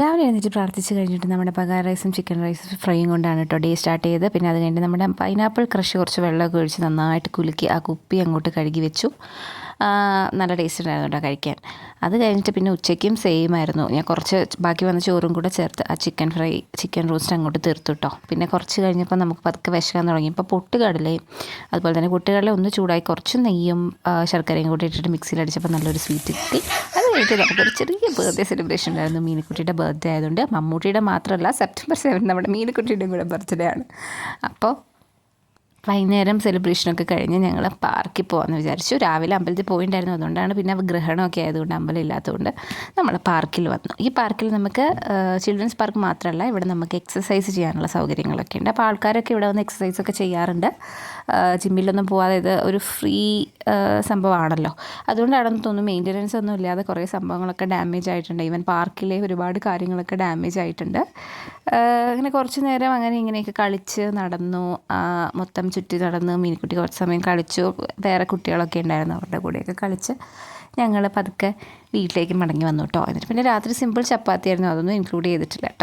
രാവിലെ എഴുന്നേറ്റ് പ്രാർത്ഥിച്ച് കഴിഞ്ഞിട്ട് നമ്മുടെ ബഗാ റൈസും ചിക്കൻ റൈസും ഫ്രൈയും കൊണ്ടാണ് കേട്ടോ ഡേ സ്റ്റാർട്ട് ചെയ്ത്. പിന്നെ അത് കഴിഞ്ഞിട്ട് നമ്മുടെ പൈനാപ്പിൾ ക്രഷ് കുറച്ച് വെള്ളമൊക്കെ ഒഴിച്ച് നന്നായിട്ട് കുലുക്കി ആ കുപ്പി അങ്ങോട്ട് കഴുകി വെച്ചു. നല്ല ടേസ്റ്റ് ഉണ്ടായിരുന്നു കേട്ടോ കഴിക്കാൻ. അത് കഴിഞ്ഞിട്ട് പിന്നെ ഉച്ചയ്ക്കും സെയിം ആയിരുന്നു. ഞാൻ കുറച്ച് ബാക്കി വന്ന ചോറും കൂടെ ചേർത്ത് ആ ചിക്കൻ റോസ്റ്റ് അങ്ങോട്ട് തീർത്തു കേട്ടോ. പിന്നെ കുറച്ച് കഴിഞ്ഞപ്പോൾ നമുക്ക് പതുക്കെ വിശക്കാൻ തുടങ്ങി. ഇപ്പോൾ പൊട്ടുകടലയും അതുപോലെ തന്നെ പൊട്ടുകടല ഒന്ന് ചൂടായി കുറച്ച് നെയ്യും ശർക്കരയും കൂടി ഇട്ടിട്ട് മിക്സിയിൽ അടിച്ചപ്പോൾ നല്ലൊരു സ്വീറ്റ് കിട്ടി. അത് കഴിഞ്ഞിട്ട് നമുക്കൊരു ചെറിയ ബർത്ത്ഡേ സെലിബ്രേഷൻ ഉണ്ടായിരുന്നു. മീനുക്കുട്ടിയുടെ ബർത്ത്ഡേ ആയതുകൊണ്ട്, മമ്മൂട്ടിയുടെ മാത്രമല്ല സെപ്റ്റംബർ 7 നമ്മുടെ മീനുക്കുട്ടിയുടെയും കൂടെ ബർത്ത്ഡേ ആണ്. അപ്പോൾ വൈകുന്നേരം സെലിബ്രേഷനൊക്കെ കഴിഞ്ഞ് ഞങ്ങൾ പാർക്കിൽ പോകാമെന്ന് വിചാരിച്ചു. രാവിലെ അമ്പലത്തിൽ പോയിട്ടുണ്ടായിരുന്നു, അതുകൊണ്ടാണ് പിന്നെ ഗ്രഹണമൊക്കെ ആയതുകൊണ്ട് അമ്പലം ഇല്ലാത്തതുകൊണ്ട് നമ്മൾ പാർക്കിൽ വന്നു. ഈ പാർക്കിൽ നമുക്ക് ചിൽഡ്രൻസ് പാർക്ക് മാത്രമല്ല, ഇവിടെ നമുക്ക് എക്സസൈസ് ചെയ്യാനുള്ള സൗകര്യങ്ങളൊക്കെ ഉണ്ട്. അപ്പോൾ ആൾക്കാരൊക്കെ ഇവിടെ വന്ന് എക്സസൈസൊക്കെ ചെയ്യാറുണ്ട്. ജിമ്മിലൊന്നും പോകാതെ ഇത് ഒരു ഫ്രീ സംഭവമാണല്ലോ, അതുകൊണ്ടാണെന്ന് തോന്നുന്നു മെയിൻ്റനൻസ് ഒന്നും ഇല്ലാതെ കുറേ സംഭവങ്ങളൊക്കെ ഡാമേജ് ആയിട്ടുണ്ട്. ഈവൻ പാർക്കിലെ ഒരുപാട് കാര്യങ്ങളൊക്കെ ഡാമേജ് ആയിട്ടുണ്ട്. അങ്ങനെ കുറച്ച് നേരം അങ്ങനെ ഇങ്ങനെയൊക്കെ കളിച്ച് നടന്നു, മൊത്തം ചുറ്റി നടന്ന് മീനുക്കുട്ടി കുറച്ച് സമയം കളിച്ചു. വേറെ കുട്ടികളൊക്കെ ഉണ്ടായിരുന്നു, അവരുടെ കൂടെയൊക്കെ കളിച്ച് ഞങ്ങൾ പതുക്കെ വീട്ടിലേക്ക് മടങ്ങി വന്നു കേട്ടോ. എന്നിട്ട് പിന്നെ രാത്രി സിമ്പിൾ ചപ്പാത്തി ആയിരുന്നു, അതൊന്നും ഇൻക്ലൂഡ് ചെയ്തിട്ടില്ല കേട്ടോ.